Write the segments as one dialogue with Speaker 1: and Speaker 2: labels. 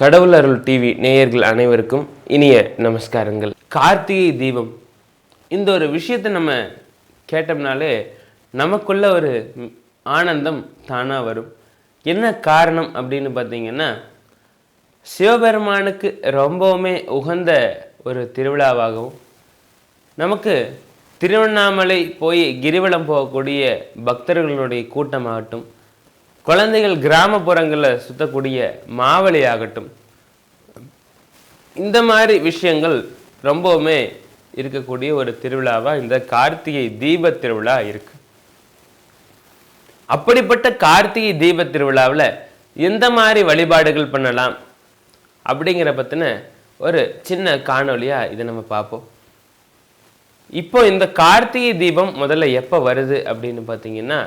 Speaker 1: கடவுள் அருள் டிவி நேயர்கள் அனைவருக்கும் இனிய நமஸ்காரங்கள். கார்த்திகை தீபம் இந்த ஒரு விஷயத்தை நம்ம கேட்டோம்னாலே நமக்குள்ள ஒரு ஆனந்தம் தானாக வரும். என்ன காரணம் அப்படின்னு பார்த்தீங்கன்னா, சிவபெருமானுக்கு ரொம்பவுமே உகந்த ஒரு திருவிழாவாகவும், நமக்கு திருவண்ணாமலை போய் கிரிவலம் போகக்கூடிய பக்தர்களுடைய கூட்டமாகட்டும், குழந்தைகள் கிராமப்புறங்களில் சுற்றக்கூடிய மாவழி ஆகட்டும், இந்த மாதிரி விஷயங்கள் ரொம்பவுமே இருக்கக்கூடிய ஒரு திருவிழாவாக இந்த கார்த்திகை தீப திருவிழா இருக்கு. அப்படிப்பட்ட கார்த்திகை தீப திருவிழாவில் எந்த மாதிரி வழிபாடுகள் பண்ணலாம் அப்படிங்கிற பற்றின ஒரு சின்ன காணொலியாக இதை நம்ம பார்ப்போம். இப்போ இந்த கார்த்திகை தீபம் முதல்ல எப்போ வருது அப்படின்னு பார்த்தீங்கன்னா,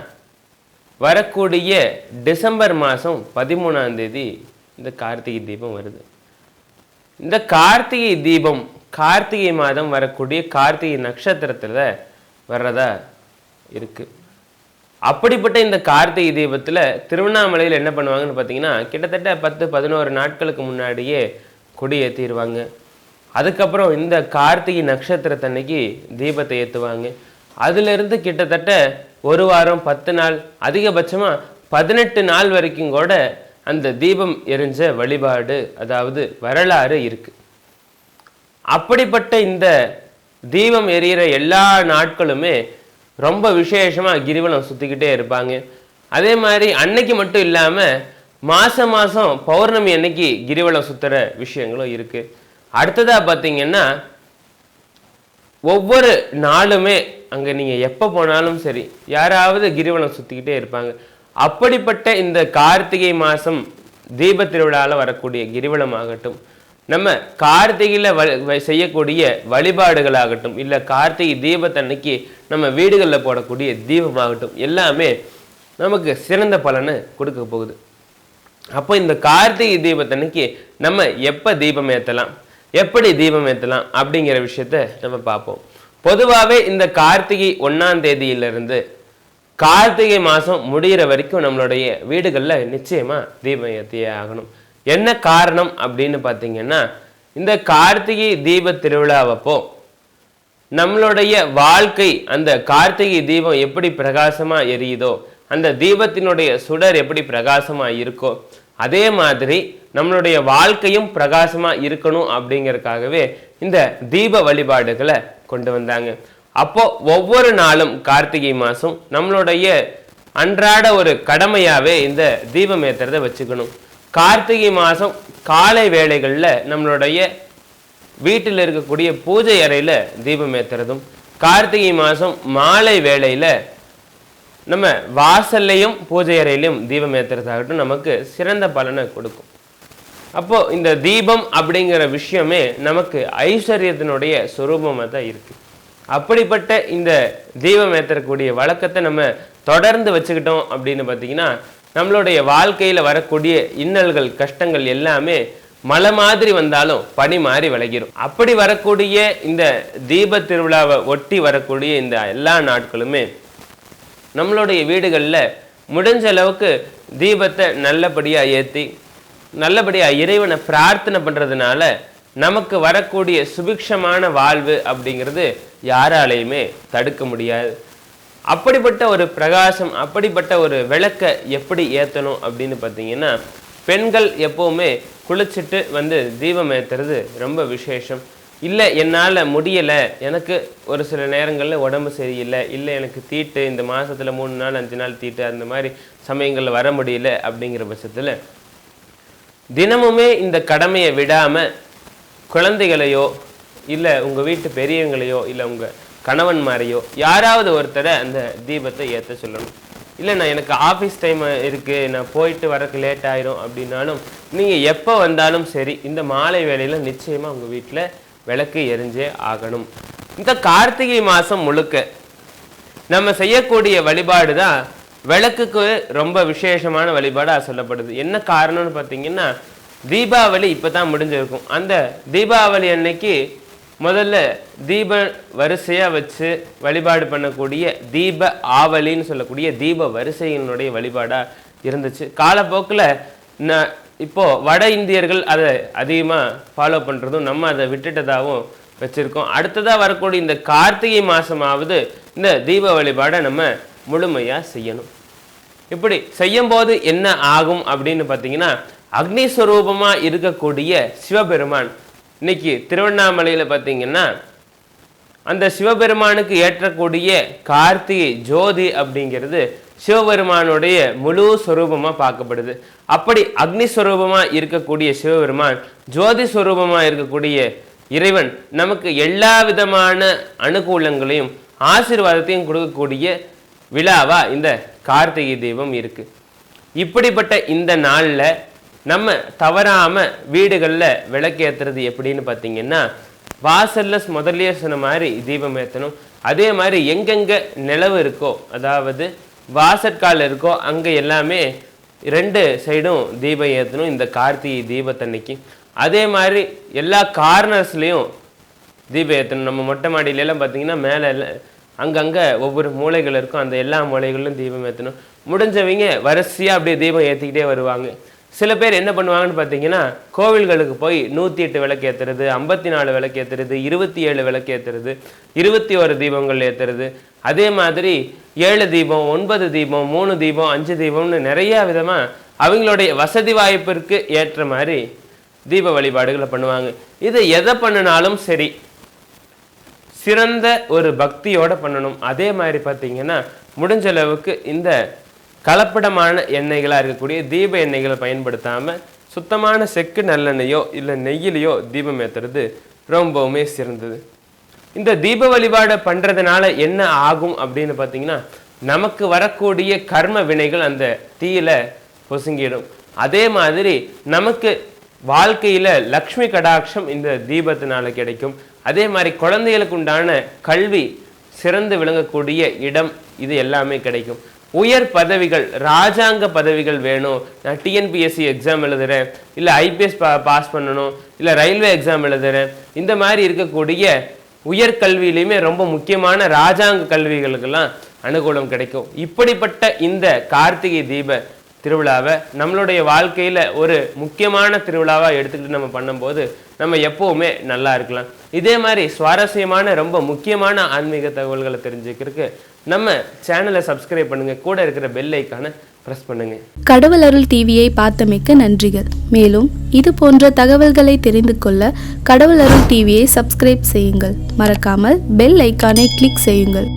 Speaker 1: வரக்கூடிய டிசம்பர் மாதம் 13ஆம் தேதி இந்த கார்த்திகை தீபம் வருது. இந்த கார்த்திகை தீபம் கார்த்திகை மாதம் வரக்கூடிய கார்த்திகை நட்சத்திரத்தில் வர்றதா இருக்கு. அப்படிப்பட்ட இந்த கார்த்திகை தீபத்தில் திருவண்ணாமலையில் என்ன பண்ணுவாங்கன்னு பார்த்தீங்கன்னா, கிட்டத்தட்ட 10-11 நாட்களுக்கு முன்னாடியே கொடியேற்றிடுவாங்க. அதுக்கப்புறம் இந்த கார்த்திகை நட்சத்திரத்தன்னைக்கு தீபத்தை ஏற்றுவாங்க. அதிலிருந்து கிட்டத்தட்ட ஒரு வாரம் 10 நாள், அதிகபட்சமாக 18 நாள் வரைக்கும் கூட அந்த தீபம் எரிஞ்ச வழிபாடு, அதாவது வரலாறு இருக்கு. அப்படிப்பட்ட இந்த தீபம் எரியிற எல்லா நாட்களுமே ரொம்ப விசேஷமாக கிரிவலம் சுற்றிக்கிட்டே இருப்பாங்க. அதே மாதிரி அன்னைக்கு மட்டும் இல்லாமல் மாதம் மாதம் பௌர்ணமி அன்னைக்கு கிரிவலம் சுற்றுற விஷயங்களும் இருக்குது. அடுத்ததாக பார்த்தீங்கன்னா, ஒவ்வொரு நாளுமே அங்கே நீங்கள் எப்போ போனாலும் சரி யாராவது கிரிவலம் சுற்றிக்கிட்டே இருப்பாங்க. அப்படிப்பட்ட இந்த கார்த்திகை மாதம் தீப திருவிழாவில் வரக்கூடிய கிரிவலம் ஆகட்டும், நம்ம கார்த்திகையில் செய்யக்கூடிய வழிபாடுகளாகட்டும், இல்லை கார்த்திகை தீபத்தன்னைக்கு நம்ம வீடுகளில் போடக்கூடிய தீபமாகட்டும், எல்லாமே நமக்கு சிறந்த பலனை கொடுக்க போகுது. அப்போ இந்த கார்த்திகை தீபத்தன்னைக்கு நம்ம எப்போ தீபம் ஏற்றலாம், எப்படி தீபம் ஏற்றலாம் அப்படிங்கிற விஷயத்த நம்ம பார்ப்போம். பொதுவாகவே இந்த கார்த்திகை 1ஆம் தேதியிலிருந்து கார்த்திகை மாதம் முடிகிற வரைக்கும் நம்மளுடைய வீடுகளில் நிச்சயமாக தீபம் ஏற்றியே ஆகணும். என்ன காரணம் அப்படின்னு பார்த்தீங்கன்னா, இந்த கார்த்திகை தீப திருவிழாவப்போ நம்மளுடைய வாழ்க்கை அந்த கார்த்திகை தீபம் எப்படி பிரகாசமாக எரியுதோ, அந்த தீபத்தினுடைய சுடர் எப்படி பிரகாசமாக இருக்கோ, அதே மாதிரி நம்மளுடைய வாழ்க்கையும் பிரகாசமாக இருக்கணும் அப்படிங்கிறதுக்காகவே இந்த தீப வழிபாடுகளை கொண்டு வந்தாங்க. அப்போ ஒவ்வொரு நாளும் கார்த்திகை மாதம் நம்மளுடைய அன்றாட ஒரு கடமையாகவே இந்த தீபம் ஏற்றுறதை வச்சுக்கணும். கார்த்திகை மாதம் காலை வேளைகளில் நம்மளுடைய வீட்டில் இருக்கக்கூடிய பூஜை அறையில் தீபம் ஏற்றுறதும், கார்த்திகை மாதம் மாலை வேளையில் நம்ம வாசல்லையும் பூஜை அறையிலையும் தீபம் ஏற்றுறதாகட்டும் நமக்கு சிறந்த பலனை கொடுக்கும். அப்போது இந்த தீபம் அப்படிங்கிற விஷயமே நமக்கு ஐஸ்வர்யத்தினுடைய சுரூபமாக தான் இருக்குது. அப்படிப்பட்ட இந்த தீபம் ஏற்றக்கூடிய வழக்கத்தை நம்ம தொடர்ந்து வச்சுக்கிட்டோம் அப்படின்னு பார்த்தீங்கன்னா, நம்மளுடைய வாழ்க்கையில் வரக்கூடிய இன்னல்கள் கஷ்டங்கள் எல்லாமே மழை மாதிரி வந்தாலும் பனி மாதிரி விலகிடும். அப்படி வரக்கூடிய இந்த தீப திருவிழாவை ஒட்டி வரக்கூடிய இந்த எல்லா நாட்களுமே நம்மளுடைய வீடுகளில் முடிஞ்ச அளவுக்கு தீபத்தை நல்லபடியாக ஏற்றி நல்லபடியாக இறைவனை பிரார்த்தனை பண்ணுறதுனால நமக்கு வரக்கூடிய சுபிக்ஷமான வாழ்வு அப்படிங்கிறது யாராலையுமே தடுக்க முடியாது. அப்படிப்பட்ட ஒரு பிரகாசம், அப்படிப்பட்ட ஒரு விளக்கை எப்படி ஏற்றணும் அப்படின்னு பார்த்தீங்கன்னா, பெண்கள் எப்போவுமே குளிச்சுட்டு வந்து தீபம் ஏற்றுறது ரொம்ப விசேஷம். இல்லை என்னால் முடியலை, எனக்கு ஒரு சில நேரங்களில் உடம்பு சரியில்லை, இல்லை எனக்கு தீட்டு இந்த மாதத்தில் 3 நாள் 5 நாள் தீட்டு, அந்த மாதிரி சமயங்களில் வர முடியல அப்படிங்கிற பட்சத்தில் தினமுமே இந்த கடமையை விடாமல் குழந்தைகளையோ, இல்லை உங்கள் வீட்டு பெரியவங்களையோ, இல்லை உங்கள் கணவன்மாரையோ யாராவது ஒருத்தரை அந்த தீபத்தை ஏற்ற சொல்லணும். இல்லை நான் எனக்கு ஆஃபீஸ் டைம் இருக்குது, நான் போயிட்டு வரக்கு லேட் ஆயிரும் அப்படின்னாலும் நீங்கள் எப்போ வந்தாலும் சரி இந்த மாலை வேளையில் நிச்சயமாக உங்கள் வீட்டில் விளக்கு எரிஞ்சே ஆகணும். இந்த கார்த்திகை மாதம் முழுக்க நம்ம செய்யக்கூடிய வழிபாடு தான் விளக்குக்கு ரொம்ப விசேஷமான வழிபாடாக சொல்லப்படுது. என்ன காரணம்னு பார்த்தீங்கன்னா, தீபாவளி இப்போ தான் முடிஞ்சிருக்கும். அந்த தீபாவளி அன்னைக்கு முதல்ல தீப வரிசையாக வச்சு வழிபாடு பண்ணக்கூடிய தீப ஆவலின்னு சொல்லக்கூடிய தீப வரிசையினுடைய வழிபாடாக இருந்துச்சு. காலப்போக்கில் இப்போது வட இந்தியர்கள் அதை அதிகமாக ஃபாலோ பண்ணுறதும் நம்ம அதை விட்டுட்டதாகவும் வச்சுருக்கோம். அடுத்ததாக வரக்கூடிய இந்த கார்த்திகை மாதமாவது இந்த தீப வழிபாடை நம்ம முழுமையாக செய்யணும். இப்படி செய்யும்போது என்ன ஆகும் அப்படின்னு பார்த்தீங்கன்னா, அக்னி ஸ்வரூபமாக இருக்கக்கூடிய சிவபெருமான் இன்னைக்கு திருவண்ணாமலையில் பார்த்தீங்கன்னா அந்த சிவபெருமானுக்கு ஏற்றக்கூடிய கார்த்திகை ஜோதி அப்படிங்கிறது சிவபெருமானுடைய முழு ஸ்வரூபமாக பார்க்கப்படுது. அப்படி அக்னி ஸ்வரூபமாக இருக்கக்கூடிய சிவபெருமான், ஜோதி ஸ்வரூபமாக இருக்கக்கூடிய இறைவன் நமக்கு எல்லா விதமான அனுகூலங்களையும் ஆசீர்வாதத்தையும் கொடுக்கக்கூடிய விழாவா இந்த கார்த்திகை தீபம் இருக்கு. இப்படிப்பட்ட இந்த நாளில் நம்ம தவறாம வீடுகளில் விளக்கேற்றுறது எப்படின்னு பார்த்தீங்கன்னா, வாசல்ல முதல்லயே சொன்ன மாதிரி தீபம் ஏற்றணும். அதே மாதிரி எங்கெங்க நிலவு இருக்கோ, அதாவது வாசற்கால் இருக்கோ, அங்கே எல்லாமே 2 சைடும் தீபம் ஏற்றணும் இந்த கார்த்திகை தீபத்தன்னைக்கு. அதே மாதிரி எல்லா கார்னர்ஸ்லேயும் தீபம் ஏற்றணும். நம்ம மொட்டை மாடியிலலாம் பார்த்தீங்கன்னா மேலே அங்கங்கே ஒவ்வொரு மூலைகள் இருக்கும், அந்த எல்லா மூலைகளிலும் தீபம் ஏற்றணும். முடிஞ்சவங்க வரிசையாக அப்படியே தீபம் ஏற்றிக்கிட்டே வருவாங்க. சில பேர் என்ன பண்ணுவாங்கன்னு பார்த்தீங்கன்னா, கோவில்களுக்கு போய் 108 விளக்கு ஏற்றுறது, 54 விளக்கு ஏற்றுறது, 27 விளக்கு ஏற்றுறது, 21 தீபங்கள் ஏற்றுறது, அதே மாதிரி 7 தீபம், 9 தீபம், 3 தீபம், 5 தீபம்னு நிறையா விதமாக அவங்களுடைய வசதி வாய்ப்பிற்கு ஏற்ற மாதிரி தீப வழிபாடுகளை பண்ணுவாங்க. இது எதை பண்ணினாலும் சரி சிறந்த ஒரு பக்தியோடு பண்ணணும். அதே மாதிரி பார்த்தீங்கன்னா, முடிஞ்ச அளவுக்கு இந்த கலப்படமான எண்ணெய்களாக இருக்கக்கூடிய தீப எண்ணெய்களை பயன்படுத்தாமல் சுத்தமான செக்கு நல்லெண்ணெயோ இல்லை நெய்யிலையோ தீபம் ஏற்றுறது ரொம்பவுமே சிறந்தது. இந்த தீப வழிபாடை பண்ணுறதுனால என்ன ஆகும் அப்படின்னு பார்த்தீங்கன்னா, நமக்கு வரக்கூடிய கர்ம வினைகள் அந்த தீயில பொசுங்கிடும். அதே மாதிரி நமக்கு வாழ்க்கையில் லக்ஷ்மி கடாட்சம் இந்த தீபத்தினால கிடைக்கும். அதே மாதிரி குழந்தைகளுக்கு உண்டான கல்வி சிறந்து விளங்கக்கூடிய இடம் இது எல்லாமே கிடைக்கும். உயர் பதவிகள், ராஜாங்க பதவிகள் வேணும், நான் டிஎன்பிஎஸ்சி எக்ஸாம் எழுதுகிறேன், இல்லை ஐபிஎஸ் பாஸ் பண்ணணும், இல்லை ரயில்வே எக்ஸாம் எழுதுகிறேன், இந்த மாதிரி இருக்கக்கூடிய உயர்கல்வியிலையுமே ரொம்ப முக்கியமான ராஜாங்க கல்விகளுக்கெல்லாம் அனுகூலம் கிடைக்கும். இப்படிப்பட்ட இந்த கார்த்திகை தீப திருவிழாவை நம்மளுடைய வாழ்க்கையில் ஒரு முக்கியமான திருவிழாவாக எடுத்துக்கிட்டு நம்ம பண்ணும்போது நம்ம எப்போவுமே நல்லா இருக்கலாம். இதே மாதிரி சுவாரஸ்யமான ரொம்ப முக்கியமான ஆன்மீக தகவல்களை தெரிஞ்சுக்கிறதுக்கு நம்ம சேனலை சப்ஸ்கிரைப் பண்ணுங்க, கூட இருக்கிற பெல் ஐக்கானை பிரஸ் பண்ணுங்க.
Speaker 2: கடவுள் அருள் டிவியை பார்த்தமைக்க நன்றிகள். மேலும் இது போன்ற தகவல்களை தெரிந்து கொள்ள கடவுள் அருள் டிவியை சப்ஸ்கிரைப் செய்யுங்கள். மறக்காமல் பெல் ஐக்கானை கிளிக் செய்யுங்கள்.